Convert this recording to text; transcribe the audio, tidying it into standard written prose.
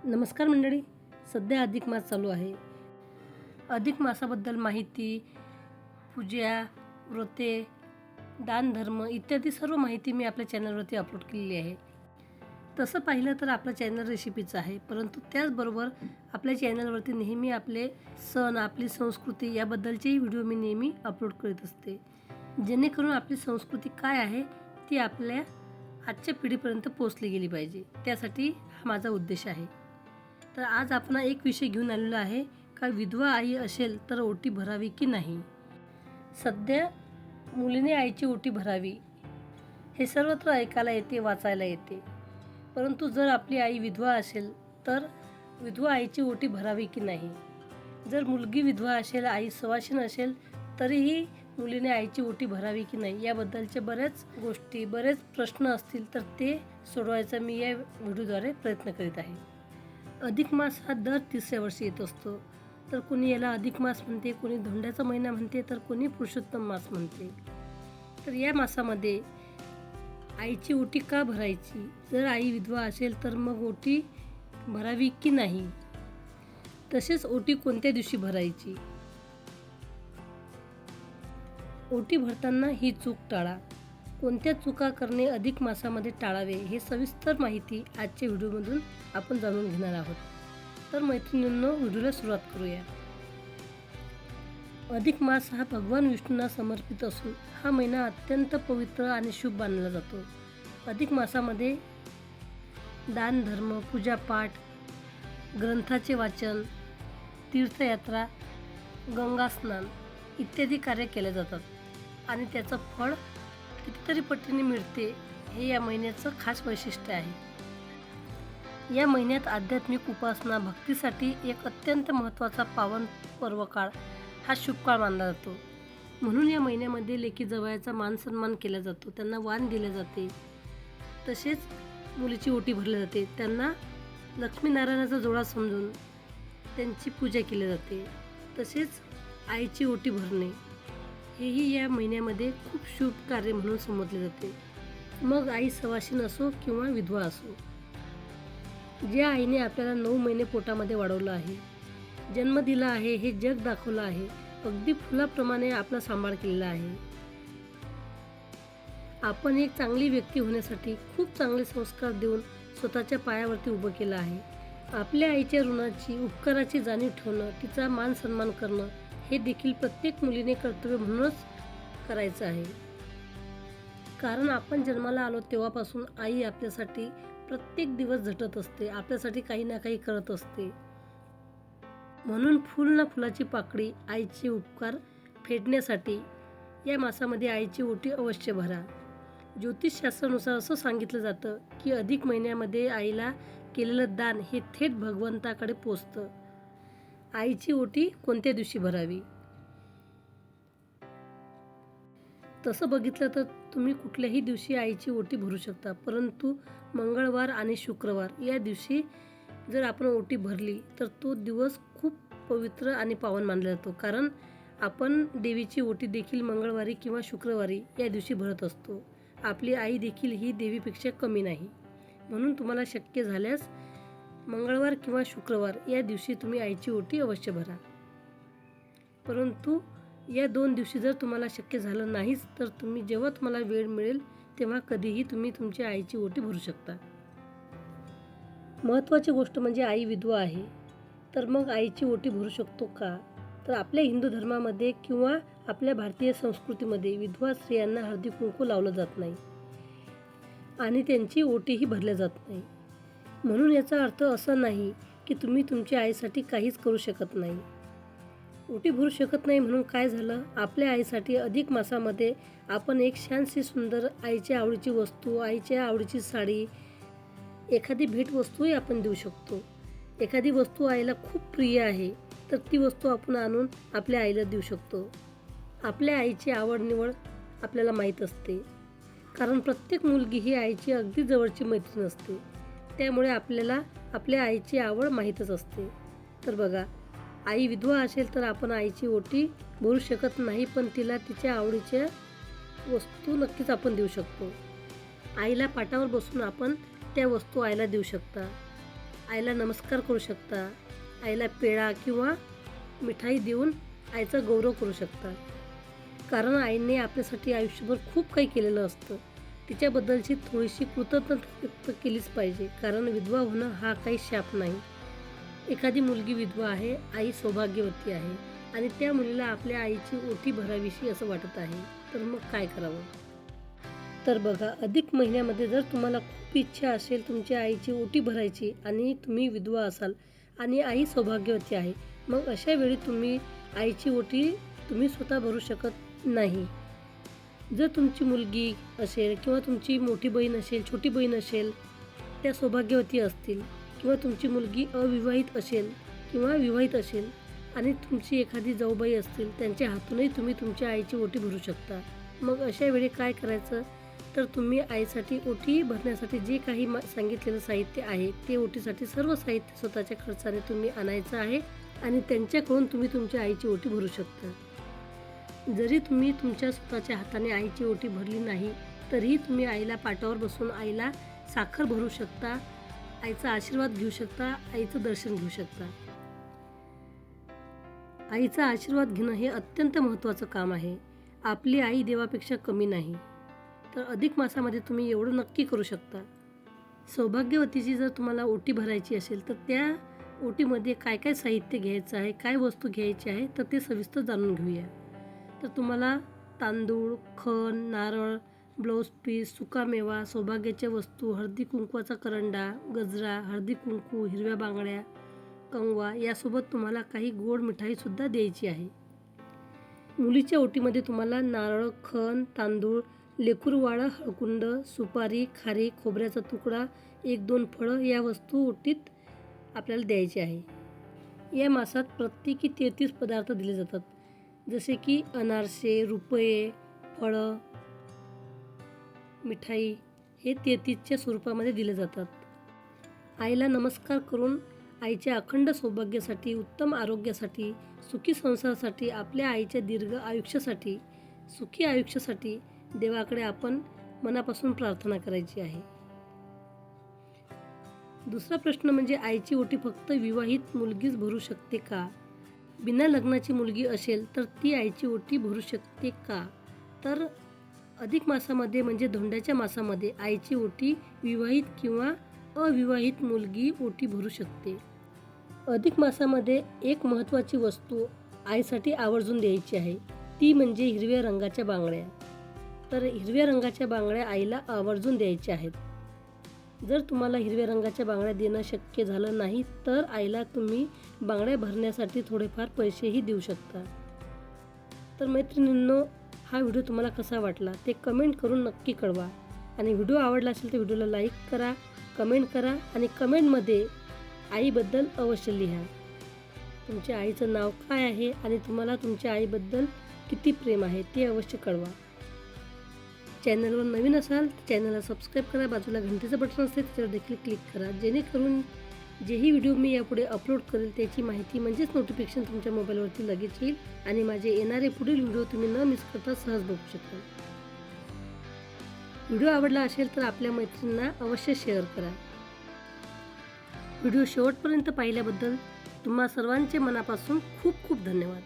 नमस्कार मंडळी. सध्या अधिक मास चालू आहे. अधिक मासाबद्दल माहिती, पूजा, व्रते, दानधर्म इत्यादी सर्व माहिती मी आपल्या चॅनलवरती अपलोड केलेली आहे. तसं पाहिलं तर आपलं चॅनल रेसिपीचं आहे, परंतु त्याचबरोबर आपल्या चॅनलवरती नेहमी आपले सण, आपली संस्कृती याबद्दलचेही व्हिडिओ मी नेहमी अपलोड करत असते, जेणेकरून आपली संस्कृती काय आहे ती आपल्या आजच्या पिढीपर्यंत पोहोचली गेली पाहिजे. त्यासाठी हा माझा उद्देश आहे. तर आज आपण एक विषय घेऊन आलेलो आहे का विधवा आई असेल तर ओटी भरावी की नाही. सध्या मुलीने आईची ओटी भरावी हे सर्वत्र ऐकायला येते, वाचायला येते. परंतु जर आपली आई विधवा असेल तर विधवा आईची ओटी भरावी की नाही. जर मुलगी विधवा असेल, आई सवाशीण असेल तरीही मुलीने आईची ओटी भरावी की नाही याबद्दलच्या बऱ्याच गोष्टी, बरेच प्रश्न असतील तर ते सोडवायचा मी या व्हिडिओद्वारे प्रयत्न करीत आहे. अधिक मास हा दर 3ऱ्या वर्षी येत असतो. तर कोणी याला अधिक मास म्हणते, कोणी धोंड्याचा महिना म्हणते, तर कोणी पुरुषोत्तम मास म्हणते. तर या मासामध्ये आईची ओटी का भरायची. जर आई विधवा असेल तर मग ओटी भरावी की नाही. तसेच ओटी कोणत्या दिवशी भरायची. ओटी भरताना ही चूक टाळा. कोणत्या चुका करणे अधिक मासामध्ये टाळावे हे सविस्तर माहिती आजच्या व्हिडिओमधून आपण जाणून घेणार आहोत. तर मैत्रिणींनो, व्हिडिओला सुरुवात करूया. अधिक मास हा भगवान विष्णूंना समर्पित असून हा महिना अत्यंत पवित्र आणि शुभ मानला जातो. अधिक मासामध्ये दान, धर्म, पूजापाठ, ग्रंथाचे वाचन, तीर्थयात्रा, गंगास्नान इत्यादी कार्य केले जातात आणि त्याचं फळ कितीतरी पटीने मिळते. हे या महिन्याचं खास वैशिष्ट्य आहे. या महिन्यात आध्यात्मिक उपासना, भक्तीसाठी एक अत्यंत महत्त्वाचा पावन पर्वकाळ हा शुभ काळ मानला जातो. म्हणून या महिन्यामध्ये लेकी जावयाचा मान सन्मान केला जातो, त्यांना वाण दिले जाते. तसेच मुलीची ओटी भरली जाते, त्यांना लक्ष्मीनारायणाचा जोडा समजून त्यांची पूजा केली जाते. तसेच आईची ओटी भरणे हेही या महिन्यामध्ये खूप शुभ कार्य म्हणून समजले जाते. मग आई सवाशीण असो किंवा विधवा असो. ज्या आईने आपल्याला 9 महिने पोटामध्ये वाढवलं आहे, जन्म दिला आहे, हे जग दाखवलं आहे, अगदी फुलाप्रमाणे आपला सांभाळ केलेला आहे. आपण एक चांगली व्यक्ती होण्यासाठी खूप चांगले संस्कार देऊन स्वतःच्या पायावरती उभं केलं आहे. आपल्या आईच्या ऋणाची, उपकाराची जाणीव ठेवणं, तिचा मान सन्मान करणं हे देखील प्रत्येक मुलीने कर्तव्य म्हणूनच करायचं आहे. कारण आपण जन्माला आलो तेव्हापासून आई आपल्यासाठी प्रत्येक दिवस झटत असते, आपल्यासाठी काही ना काही करत असते. म्हणून फुल ना फुलाची पाकळी आईचे उपकार फेडण्यासाठी या मासामध्ये आईची ओटी अवश्य भरा. ज्योतिषशास्त्रानुसार असं सांगितलं जातं की अधिक महिन्यामध्ये आईला केलेलं दान हे थेट भगवंताकडे पोचतं. आईची ओटी कोणत्या दिवशी भरावी. तसं बघितलं तर तुम्ही कुठल्याही दिवशी आईची ओटी भरू शकता, परंतु मंगळवार आणि शुक्रवार या दिवशी जर आपण ओटी भरली तर तो दिवस खूप पवित्र आणि पावन मानला जातो. कारण आपण देवीची ओटी देखील मंगळवारी किंवा शुक्रवारी या दिवशी भरत असतो. आपली आई देखील ही देवीपेक्षा कमी नाही. म्हणून तुम्हाला शक्य झाल्यास मंगळवार किंवा शुक्रवार या दिवशी तुम्ही आईची ओटी अवश्य भरा. परंतु या 2 दिवशी जर तुम्हाला शक्य झालं नाहीच तर तुम्ही जेव्हा तुम्हाला वेळ मिळेल तेव्हा कधीही तुम्ही तुमच्या आईची ओटी भरू शकता. महत्त्वाची गोष्ट म्हणजे आई विधवा आहे तर मग आईची ओटी भरू शकतो का. तर आपल्या हिंदू धर्मामध्ये किंवा आपल्या भारतीय संस्कृतीमध्ये विधवा स्त्रियांना हळदी कुंकू लावलं जात नाही आणि त्यांची ओटीही भरल्या जात नाही. म्हणून याचा अर्थ असा नाही की तुम्ही तुमच्या आईसाठी काहीच करू शकत नाही, ओटी भरू शकत नाही. म्हणून काय झालं, आपल्या आईसाठी अधिक मासामध्ये आपण एक छानशी सुंदर आईच्या आवडीची वस्तू, आईच्या आवडीची साडी, एखादी भेटवस्तूही आपण देऊ शकतो. एखादी वस्तू आईला खूप प्रिय आहे तर ती वस्तू आपण आणून आपल्या आईला देऊ शकतो. आपल्या आईची आवड निवड आपल्याला माहीत असते, कारण प्रत्येक मुलगी ही आईची अगदी जवळची मैत्रीण असते. त्यामुळे आपल्याला आपल्या आईची आवड माहीतच असते. तर बघा, आई विधवा असेल तर आपण आईची ओटी भरू शकत नाही, पण तिला तिच्या आवडीच्या वस्तू नक्कीच आपण देऊ शकतो. आईला पाटावर बसून आपण त्या वस्तू आईला देऊ शकता. आईला नमस्कार करू शकता, आईला पेढा किंवा मिठाई देऊन आईचा गौरव करू शकता. कारण आईने आपल्यासाठी आयुष्यभर खूप काही केलेलं असतं. तिच्याबद्दलची थोडीशी कृतज्ञता व्यक्त केलीच पाहिजे. कारण विधवा होणं हा काही शाप नाही. एखादी मुलगी विधवा आहे, आई सौभाग्यवती आहे आणि त्या मुलीला आपल्या आईची ओटी भरावीशी असं वाटत आहे, तर मग काय करावं? तर बघा, अधिक महिन्यामध्ये जर तुम्हाला खूप इच्छा असेल तुमच्या आईची ओटी भरायची आणि तुम्ही विधवा असाल आणि आई सौभाग्यवती आहे, मग अशा वेळी तुम्ही आईची ओटी तुम्ही स्वतः भरू शकत नाही. जर तुमची मुलगी असेल किंवा तुमची मोठी बहीण असेल, छोटी बहीण असेल, त्या सौभाग्यवती असतील किंवा तुमची मुलगी अविवाहित असेल किंवा विवाहित असेल आणि तुमची एखादी जाऊबाई असतील, त्यांच्या हातूनही तुम्ही तुमच्या आईची ओटी भरू शकता. मग अशा वेळी काय करायचं, तर तुम्ही आईसाठी ओटी भरण्यासाठी जे काही सांगितलेलं साहित्य आहे, ते ओटीसाठी सर्व साहित्य स्वतःच्या खर्चाने तुम्ही आणायचं आहे आणि त्यांच्याकडून तुम्ही तुमच्या आईची ओटी भरू शकता. जरी तुम्ही तुमच्या स्वतःच्या हाताने आईची ओटी भरली नाही, तरीही तुम्ही आईला पाटावर बसून आईला साखर भरू शकता, आईचा आशीर्वाद घेऊ शकता, आईचं दर्शन घेऊ शकता. आईचा आशीर्वाद घेणं हे अत्यंत महत्त्वाचं काम आहे. आपली आई देवापेक्षा कमी नाही. तर अधिक मासामध्ये तुम्ही एवढं नक्की करू शकता. सौभाग्यवतीची जर तुम्हाला ओटी भरायची असेल, तर त्या ओटीमध्ये काय काय साहित्य घ्यायचं आहे, काय वस्तू घ्यायची आहे, तर ते सविस्तर जाणून घेऊया. तर तुम्हाला तांदूळ, खण, नारळ, ब्लाऊज पीस, सुकामेवा, सौभाग्याच्या वस्तू, हळदी कुंकवाचा करंडा, गजरा, हळदी कुंकू, हिरव्या बांगड्या, कंगवा यासोबत तुम्हाला काही गोड मिठाईसुद्धा द्यायची आहे. मुलीच्या ओटीमध्ये तुम्हाला नारळ, खण, तांदूळ, लेकरूवाळं, हळकुंड, सुपारी, खारी, खोबऱ्याचा तुकडा, 1-2 फळं या वस्तू ओटीत आपल्याला द्यायची आहे. या मासात प्रत्येकी 33 पदार्थ दिले जातात, जसे की अनारसे, रुपये, फळं, मिठाई हे 33च्या स्वरूपामध्ये दिले जातात. आईला नमस्कार करून आईच्या अखंड सौभाग्यासाठी, उत्तम आरोग्यासाठी, सुखी संसारासाठी, आपल्या आईच्या दीर्घ आयुष्यासाठी, सुखी आयुष्यासाठी देवाकडे आपण मनापासून प्रार्थना करायची आहे. दुसरा प्रश्न म्हणजे आईची ओटी फक्त विवाहित मुलगीच भरू शकते का? बिना लग्नाची मुलगी असेल तर ती आईची ओटी भरू शकते का? तर अधिक मासामध्ये म्हणजे धोंड्याच्या मासामध्ये आईची ओटी विवाहित किंवा अविवाहित मुलगी ओटी भरू शकते. अधिक मासामध्ये एक महत्त्वाची वस्तू आईसाठी आवर्जून द्यायची आहे, ती म्हणजे हिरव्या रंगाच्या बांगड्या. तर हिरव्या रंगाच्या बांगड्या आईला आवर्जून द्यायच्या आहेत. जर तुम्हाला हिरव्या रंगाच्या बांगड्या देणं शक्य झालं नाही, तर आईला तुम्ही बांगड्या भरण्यासाठी थोडेफार पैसेही देऊ शकता. तर मैत्रिणींनो, हा व्हिडिओ तुम्हाला कसा वाटला ते कमेंट करून नक्की कळवा. आणि व्हिडिओ आवडला असेल तर व्हिडिओला लाईक करा, कमेंट करा आणि कमेंटमध्ये आईबद्दल अवश्य लिहा. तुमच्या आईचं नाव काय आहे आणि तुम्हाला तुमच्या आईबद्दल किती प्रेम आहे ते अवश्य कळवा. चॅनलवर नवीन असाल तर चॅनलला सबस्क्राईब करा, बाजूला घंटेचं बटन असते त्याच्यावर देखील क्लिक करा, जेणेकरून जेही व्हिडिओ मी यापुढे अपलोड करेल त्याची माहिती म्हणजेच नोटिफिकेशन तुमच्या मोबाईलवरती लगेच येईल आणि माझे येणारे पुढील व्हिडिओ तुम्ही न मिस करता सहज बघू शकाल. व्हिडिओ आवडला असेल तर आपल्या मैत्रिणींना अवश्य शेअर करा. व्हिडिओ शेवटपर्यंत पाहिल्याबद्दल तुम्हा सर्वांचे मनापासून खूप खूप धन्यवाद.